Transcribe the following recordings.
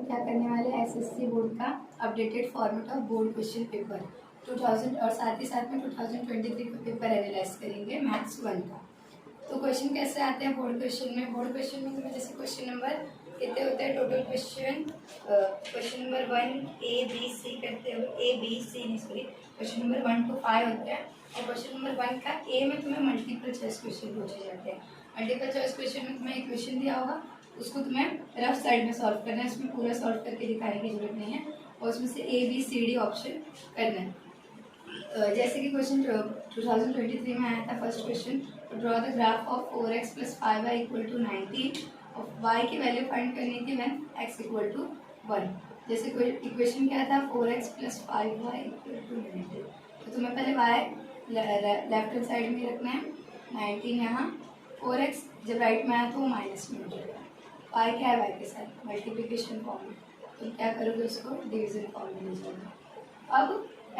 क्या करने वाले हैं, एसएससी बोर्ड का updated format of board question paper 2000 और साथ ही साथ में 2023 का पेपर एनालाइज करेंगे मैथ्स 1 का। तो क्वेश्चन कैसे आते हैं बोर्ड क्वेश्चन में तुम्हें जैसे क्वेश्चन नंबर कितने होते हैं total question number 1 A B C करते हुए क्वेश्चन नंबर 1 to 5 होते हैं। और क्वेश्चन नंबर 1 का A में तुम्हें मल्टीपल चॉइस क्वेश्चन पूछे जाते हैं। मल्टीपल चॉइस क्वेश्चन में तुम्हें एक क्वेश्चन दिया होगा, उसको तुम्हें रफ साइड में सॉल्व करना है, इसमें पूरा सॉल्व करके दिखाने की जरूरत नहीं है और उसमें से A B C D option करना है। जैसे कि क्वेश्चन 2023 में आया था first question, draw the graph of 4x + 5y = 19 और y की वैल्यू फाइंड करनी थी व्हेन x = 1। जैसे कोई इक्वेशन क्या था 4x + 5y = 19, तो तुम्हें पहले y लेफ्ट हैंड साइड में रखना है 19 यहाँ, 4x जब राइट में आया तो वो माइनस में हो जाएगा, y क्या है y के साथ मल्टीप्लिकेशन फॉर्म में, तो क्या करोगे उसको डिवीजन फॉर्म में ले जाओगे। अब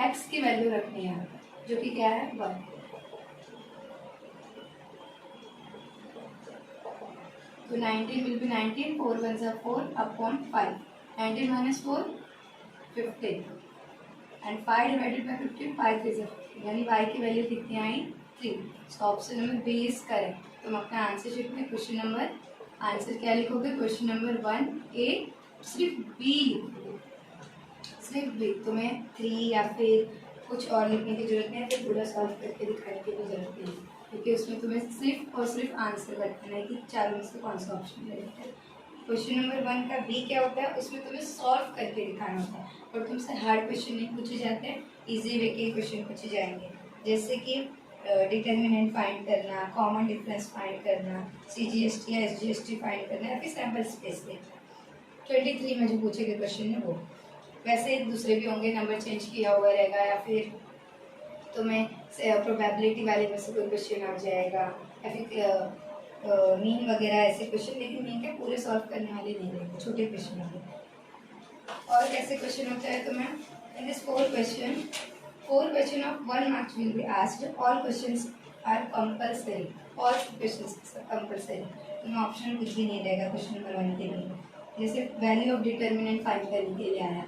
x की वैल्यू रखनी है जो कि क्या है 1, तो 19 will be 19, 4 1s are 4 upon 5, 19 minus 4 15 and 5 divided by 15 5 3s are 15, यानी y की वैल्यू कितनी आई 3। So option number B is correct. तुम अपना आंसर शीट में क्वेश्चन नंबर आंसर क्या लिखोगे, क्वेश्चन नंबर 1A सिर्फ बी लिखोगे, सिर्फ बी, तुम्हें 3 या फिर कुछ और लिखने की जरूरत नहीं है, फिर पूरा सॉल्व करके दिखाने की भी जरूरत नहीं है, क्योंकि उसमें तुम्हें सिर्फ और सिर्फ आंसर बताना है कि चारों में से कौन सा ऑप्शन करेक्ट है। क्वेश्चन नंबर 1 का बी क्या होता है, उसमें तुम्हें सॉल्व करके दिखाना होता है और तुमसे हार्ड क्वेश्चन नहीं पूछे जाते हैं, इजी वे के क्वेश्चन पूछे जाएंगे, जैसे कि डिटर्मिनेंट फाइंड करना, कॉमन डिफरेंस फाइंड करना, CGST या SGST फाइंड करना या फिर सैम्पल स्पेस देखना। 23 में जो पूछे गए क्वेश्चन है वो, वैसे दूसरे भी होंगे, नंबर चेंज किया हुआ रहेगा या फिर तुम्हें प्रोबेबिलिटी वाले में से कोई क्वेश्चन आ जाएगा या फिर मीन वगैरह ऐसे क्वेश्चन, लेकिन मीन के पूरे सॉल्व करने वाले नहीं रहेंगे, छोटे क्वेश्चन होंगे। और कैसे क्वेश्चन होता है तुम्हें in this 4 question of 1 marks will be asked, all questions are compulsory, all questions compulsory, तुम्हें ऑप्शन कुछ भी नहीं रहेगा क्वेश्चन नंबर 1 के लिए। जैसे वैल्यू ऑफ डिटर्मिनेंट फाइंड करने के लिए आया,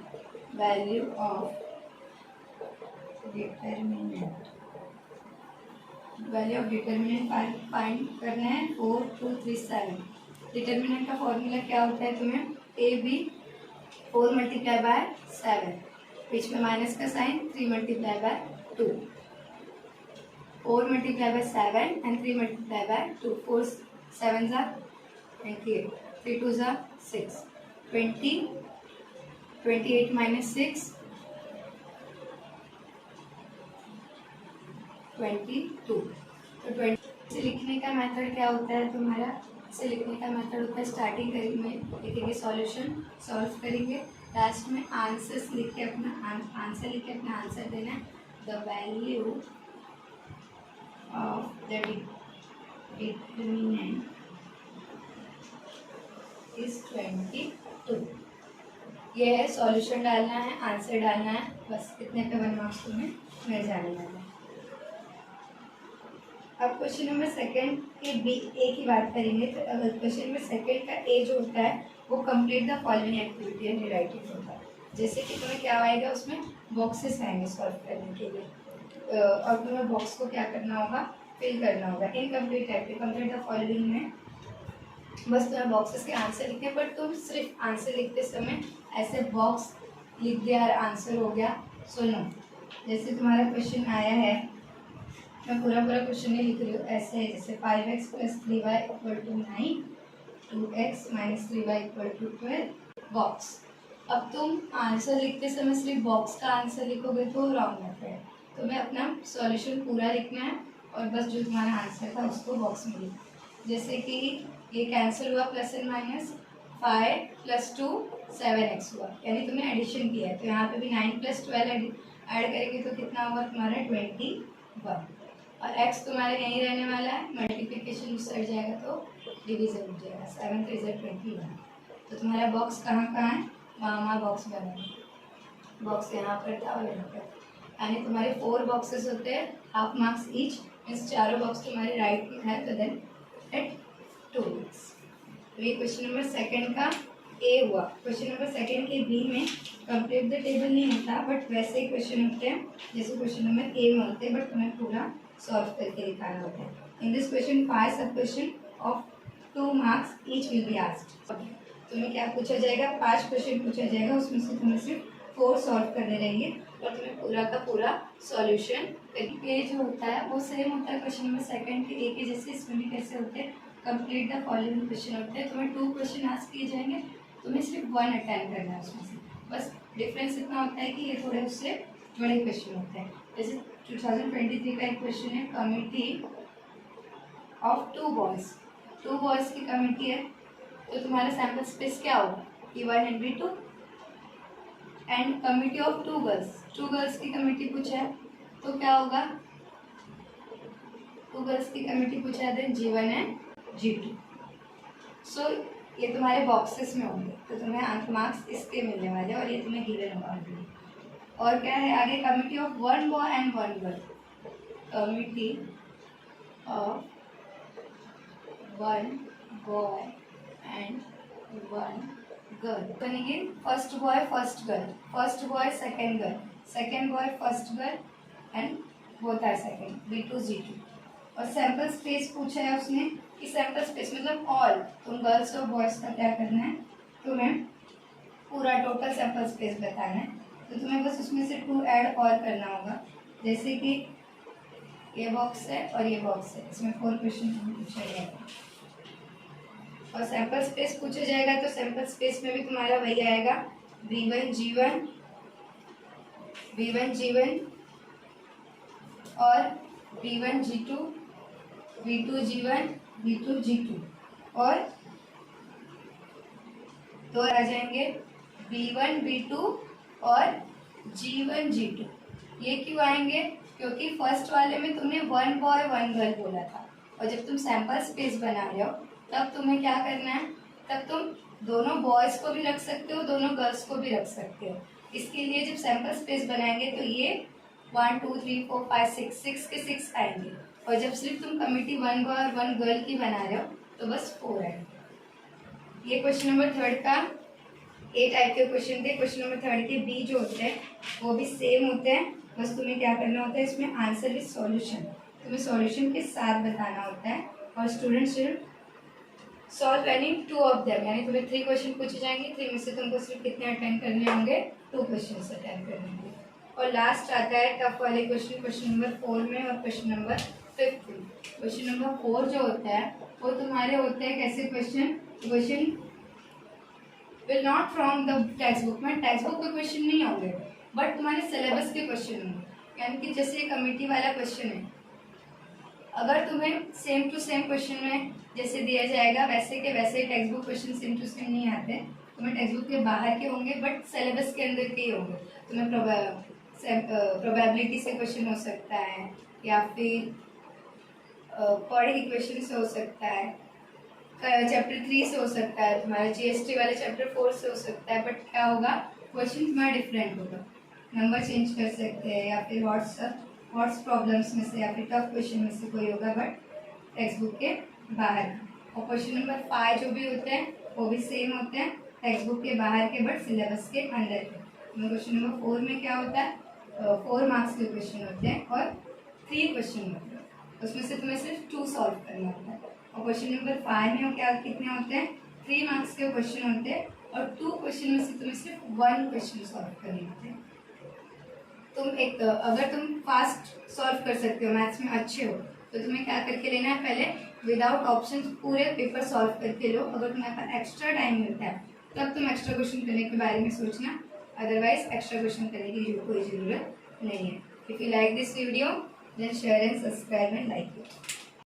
वैल्यू ऑफ डिटर्मिनेंट फाइंड करना है 4 2 3 7। डिटर्मिनेंट का फॉर्मूला क्या होता है तुम्हें, AB 4 × 7, बीच में माइनस का sign, 3 × 2, 4 × 7 and 3 × 2, 4 7s are 28, 3 2s are 6, 20, 28 minus 6 22। तो 20 से लिखने का मेथड क्या होता है तुम्हारा, इसे लिखने का मेथड होता है स्टार्टिंग में लिखेंगे सॉल्यूशन, सॉल्व करेंगे, लास्ट में आंसर्स लिख के अपना आंसर देना है। The value of the determinant is 22। ये है सॉल्यूशन डालना है, आंसर डालना है, बस इतने पे 1 मार्क्स तुम्हें मिल जाने वाला है। अब क्वेश्चन नंबर 2 के बी ए की बात करेंगे, तो अगर क्वेश्चन नंबर 2 का ए जो होता है वो complete the following activity and writing होता है। जैसे कि तुम्हें क्या आएगा, उसमें बॉक्सेस आएंगे सॉल्व करने के लिए और तुम्हें बॉक्स को क्या करना होगा, फिल करना होगा। Incomplete active complete the following में बस तुम्हें बॉक्सेस के आंसर लिखने, पर तुम सिर्फ आंसर लिखते समय ऐसे बॉक्स लिख दिया और आंसर हो गया, सुनो। जैसे तुम्हारा क्वेश्चन आया है, मैं पूरा क्वेश्चन नहीं लिख रही हूँ, ऐसे है जैसे 5x + 3y = 9, 2x - 3y = 12 box. अब तुम आंसर लिखते समय सिर्फ बॉक्स का आंसर लिखोगे तो रॉन्ग मेथड है, तुम्हें अपना सॉल्यूशन पूरा लिखना है और बस जो तुम्हारा आंसर था उसको बॉक्स में लिखना। जैसे कि ये कैंसिल हुआ, प्लस एंड माइनस, 5 + 2 7x हुआ, यानी तुमने एडिशन किया है, तो यहाँ पे भी 9 + 12 ऐड करेंगे तो कितना होगा तुम्हारा 21, और x तुम्हारे यहीं रहने वाला है, मल्टीप्लिकेशन उस साइड जाएगा तो डिवीजन हो जाएगा, 7 3 = 21। तो तुम्हारा बॉक्स कहाँ है, वहाँ बॉक्स बना, बॉक्स यहाँ पर था और यहाँ पर, यानी तुम्हारे 4 बॉक्सेस होते हैं, हाफ मार्क्स ईच, मीन्स चारों बॉक्स तुम्हारे राइट में है, तो देन एट 2 मार्क्स। तो ये क्वेश्चन नंबर 2 का ए हुआ। क्वेश्चन नंबर सेकंड के बी में कंप्लीट द टेबल नहीं होता, बट वैसे ही क्वेश्चन होते हैं जैसे क्वेश्चन नंबर ए में होते हैं, बट तुम्हें पूरा सॉल्व करके दिखाना होता है। इन दिस क्वेश्चन 5 सब question of 2 marks each will be asked. तुम्हें क्या पूछा जाएगा, 5 क्वेश्चन पूछा जाएगा, उसमें से तुम्हें सिर्फ 4 सॉल्व करने रहेंगे और तुम्हें पूरा का पूरा सॉल्यूशन। ये जो होता है वो सेम होता है क्वेश्चन नंबर सेकंड के ए के जैसे, इसमें भी कैसे होते हैं, कंप्लीट द फॉलोइंग क्वेश्चन होते हैं। तुम्हें 2 क्वेश्चन आस्क किए जाएंगे, तुम्हें सिर्फ 1 अटेंड करना है उसमें से। बस डिफरेंस इतना होता है कि ये थोड़े उससे बड़े क्वेश्चन होते हैं। जैसे 2023 का एक क्वेश्चन है, कमिटी ऑफ 2 बॉयज़, 2 बॉयज़ की कमिटी है, तो तुम्हारा सैम्पल स्पेस क्या होगा, E1 and B2। And committee of 2 girls, 2 girls की कमिटी पूछा है तो क्या होगा, 2 गर्ल्स की कमिटी पूछा है, देन G1 एंड G2। सो ये तुम्हारे बॉक्सेस में होंगे, तो तुम्हें अंक मार्क्स इसके मिलने वाले और ये तुम्हें गिवन होगा ऑलरेडी। और क्या है आगे, committee of 1 boy and 1 girl, committee of 1 boy and 1 girl बनेगी। First boy first girl, first boy second girl, second boy first girl and both are second, B2 G2। और सैम्पल स्पेस पूछा है उसने कि सैम्पल स्पेस मतलब all, तुम girls और boys का क्या करना है, तुम्हें पूरा टोटल सैम्पल स्पेस बताना है। तो तुम्हें बस उसमें से 2 ऐड और करना होगा, जैसे कि ये बॉक्स है और ये बॉक्स है, इसमें 4 क्वेश्चन पूछा जाएगा। और सैम्पल स्पेस पूछा जाएगा तो सैम्पल स्पेस में भी तुम्हारा वही आएगा, V1 G1, V1 G1 और V1 G2, V2 G1, V2 G2 और 2 आ जाएंगे V1 V2 और G1 G2। ये क्यों आएंगे, क्योंकि फर्स्ट वाले में तुमने 1 बॉय 1 गर्ल बोला था, और जब तुम सैम्पल स्पेस बना रहे हो तब तुम्हें क्या करना है, तब तुम दोनों बॉयज़ को भी रख सकते हो, दोनों गर्ल्स को भी रख सकते हो। इसके लिए जब सैम्पल स्पेस बनाएंगे तो ये 1 2 3 4 5 6 के 6 आएंगे, और जब सिर्फ तुम कमिटी 1 बॉय और 1 गर्ल की बना रहे हो तो बस 4 आएंगे। ये क्वेश्चन नंबर थर्ड का ए टाइप के क्वेश्चन थे। क्वेश्चन नंबर थर्ड के बी जो होते हैं वो भी सेम होते हैं, बस तुम्हें क्या करना होता है, इसमें आंसर विद सॉल्यूशन, तुम्हें सॉल्यूशन के साथ बताना होता है। और students should solve any 2 of them, यानी तुम्हें 3 क्वेश्चन पूछे जाएंगे, 3 में से तुमको सिर्फ कितने अटेंड करने होंगे, 2 क्वेश्चन अटेंड करने होंगे। और लास्ट आता है टफ वाले क्वेश्चन, क्वेश्चन नंबर 4 में और क्वेश्चन नंबर 5 में। क्वेश्चन नंबर 4 जो होता है वो तुम्हारे होते हैं कैसे question, question will not from the text book, में टेक्स्ट बुक के क्वेश्चन नहीं होंगे बट तुम्हारे सिलेबस के क्वेश्चन होंगे। यानी कि जैसे कमिटी वाला क्वेश्चन है, अगर तुम्हें सेम टू सेम क्वेश्चन में जैसे दिया जाएगा वैसे के वैसे text book question same to same नहीं आते, तुम्हें टेक्स्ट बुक के बाहर के होंगे बट सिलेबस के अंदर के ही होंगे। तुम्हें प्रोबेबिलिटी से क्वेश्चन हो सकता है, या फिर पढ़ इक्वेशन से हो सकता है, चैप्टर 3 से हो सकता है, तुम्हारा GST वाले चैप्टर 4 से हो सकता है, बट क्या होगा, क्वेश्चन तुम्हारा डिफरेंट होगा, नंबर चेंज कर सकते हैं, या फिर व्हाट्स प्रॉब्लम्स में से या फिर टफ क्वेश्चन में से कोई होगा बट टेक्स्ट बुक के बाहर। और क्वेश्चन नंबर 5 जो भी होते हैं वो भी सेम होते हैं, टेक्स्ट बुक के बाहर के बट सिलेबस के अंदर के। क्वेश्चन नंबर 4 में क्या होता है, 4 मार्क्स के क्वेश्चन होते हैं और 3 क्वेश्चन होते हैं, उसमें से तुम्हें सिर्फ 2 सॉल्व करना होता है। और क्वेश्चन नंबर 5 में क्या कितने होते हैं, 3 मार्क्स के क्वेश्चन होते हैं और 2 क्वेश्चन में से तुम्हें सिर्फ 1 क्वेश्चन सॉल्व करने होते हैं। तुम अगर तुम फास्ट सॉल्व कर सकते हो, मैथ्स में अच्छे हो, तो तुम्हें क्या करके लेना है, पहले विदाउट ऑप्शन पूरे पेपर सॉल्व करके लो। अगर तुम्हारे पास एक्स्ट्रा टाइम मिलता है तब तुम एक्स्ट्रा क्वेश्चन करने के बारे में सोचना, अदरवाइज एक्स्ट्रा क्वेश्चन करने की कोई ज़रूरत नहीं है। If you like this video then share and subscribe and like it.